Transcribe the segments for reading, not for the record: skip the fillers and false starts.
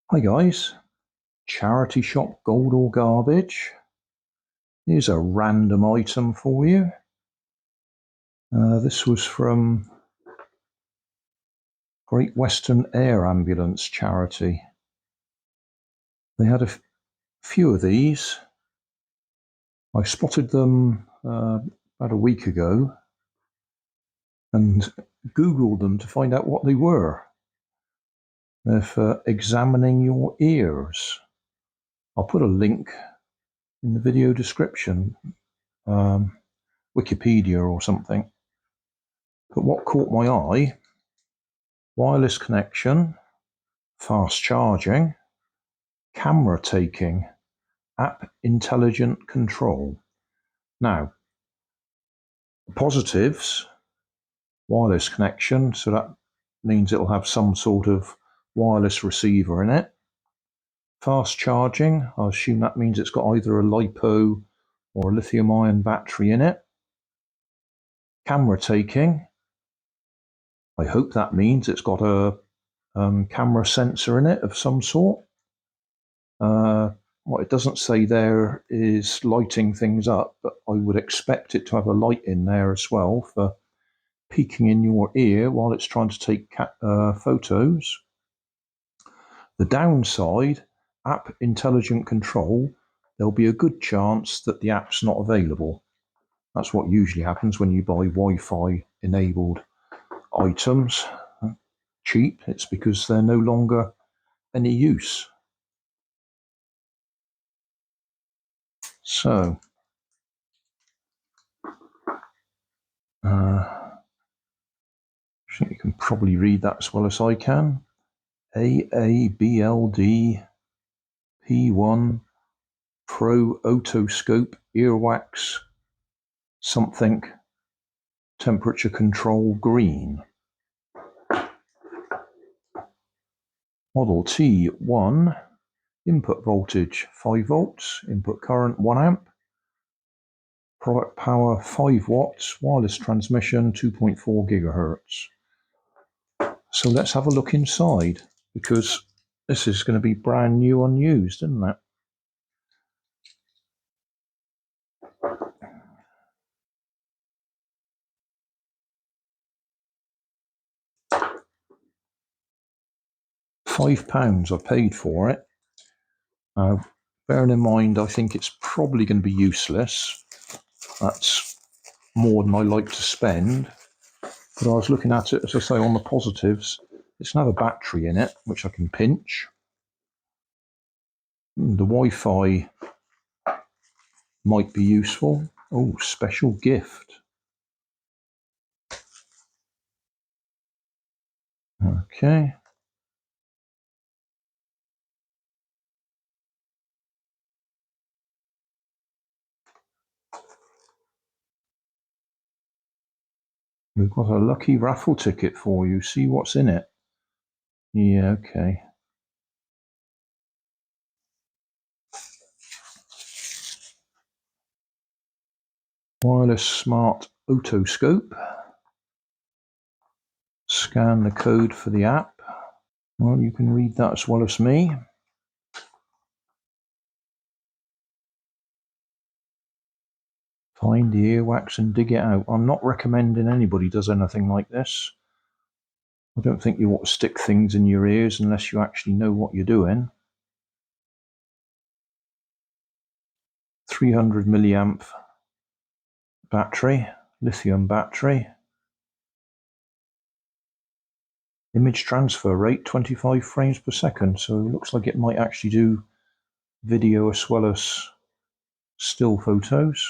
Hi guys, charity shop gold or garbage. Here's a random item for you. This was from Great Western Air Ambulance charity. They had a few of these. I spotted them about a week ago and Googled them to find out what they were. They're for examining your ears. I'll put a link in the video description, Wikipedia or something. But what caught my eye: wireless connection, fast charging, camera taking, app intelligent control. Now, the positives: wireless connection, so that means it'll have some sort of wireless receiver in it. Fast charging, I assume that means it's got either a LiPo or a lithium-ion battery in it. Camera taking, I hope that means it's got a camera sensor in it of some sort. What it doesn't say there is lighting things up, but I would expect it to have a light in there as well for peeking in your ear while it's trying to take photos. The downside: app intelligent control, there'll be a good chance that the app's not available. That's what usually happens when you buy Wi-Fi enabled items cheap. It's because they're no longer any use. So I think you can probably read that as well as I can. AABLD P1 Pro Otoscope Earwax something temperature control green. Model T1, input voltage 5 volts, input current 1 amp, product power 5 watts, wireless transmission 2.4 gigahertz. So let's have a look inside, because this is going to be brand new, unused, isn't it? £5 I paid for it. Bearing in mind, I think it's probably going to be useless. That's more than I like to spend. But I was looking at it, as I say, on the positives. It's going to have a battery in it, which I can pinch. The Wi-Fi might be useful. Oh, special gift. Okay. We've got a lucky raffle ticket for you. See what's in it. Yeah, okay. Wireless smart otoscope. Scan the code for the app. Well, you can read that as well as me. Find the earwax and dig it out. I'm not recommending anybody does anything like this. I don't think you ought to stick things in your ears unless you actually know what you're doing. 300 milliamp battery, lithium battery. Image transfer rate 25 frames per second, so it looks like it might actually do video as well as still photos.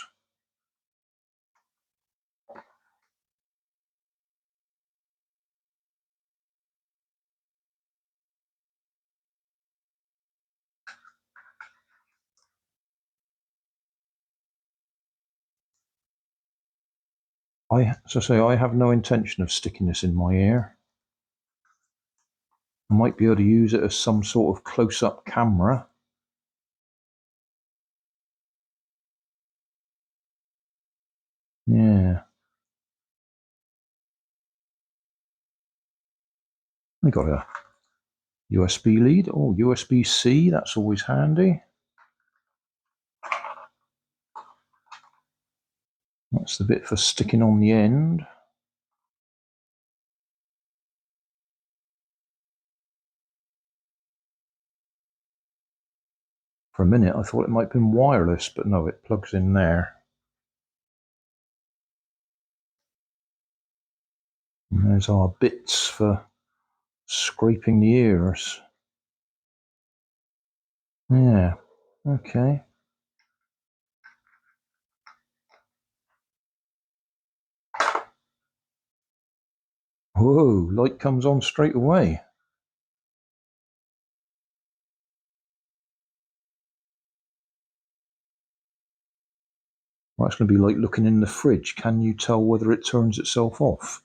As I say, I have no intention of sticking this in my ear. I might be able to use it as some sort of close-up camera. Yeah. I got a USB lead, oh, USB-C, that's always handy. That's the bit for sticking on the end. For a minute I thought it might have been wireless, but no, it plugs in there. And there's our bits for scraping the ears. Yeah, okay. Whoa, light comes on straight away. Well, that's going to be like looking in the fridge. Can you tell whether it turns itself off?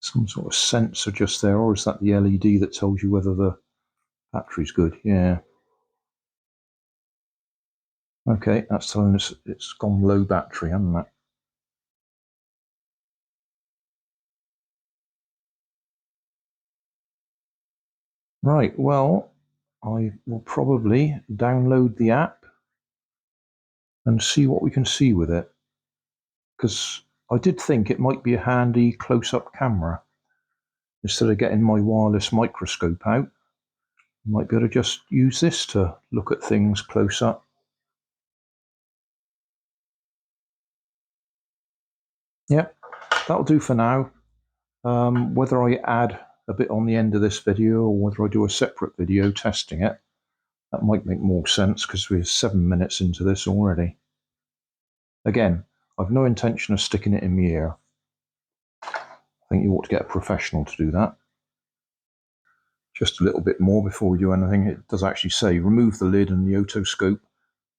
Some sort of sensor just there, or is that the LED that tells you whether the battery's good? Yeah. Okay, that's telling us it's gone low battery, hasn't it? Right, well, I will probably download the app and see what we can see with it. Because I did think it might be a handy close-up camera. Instead of getting my wireless microscope out, I might be able to just use this to look at things close up. Yep, that'll do for now. Whether I add a bit on the end of this video or whether I do a separate video testing it, that might make more sense because we're 7 minutes into this already. Again, I've no intention of sticking it in my ear. I think you ought to get a professional to do that. Just a little bit more before we do anything. It does actually say remove the lid and the otoscope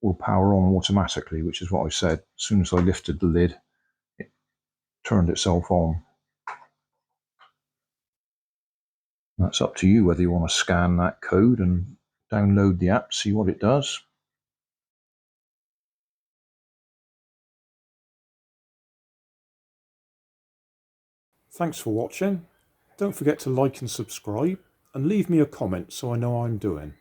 will power on automatically, which is what I said. As soon as I lifted the lid, it turned itself on. That's up to you whether you want to scan that code and download the app, see what it does. Thanks for watching. Don't forget to like and subscribe and leave me a comment so I know how I'm doing.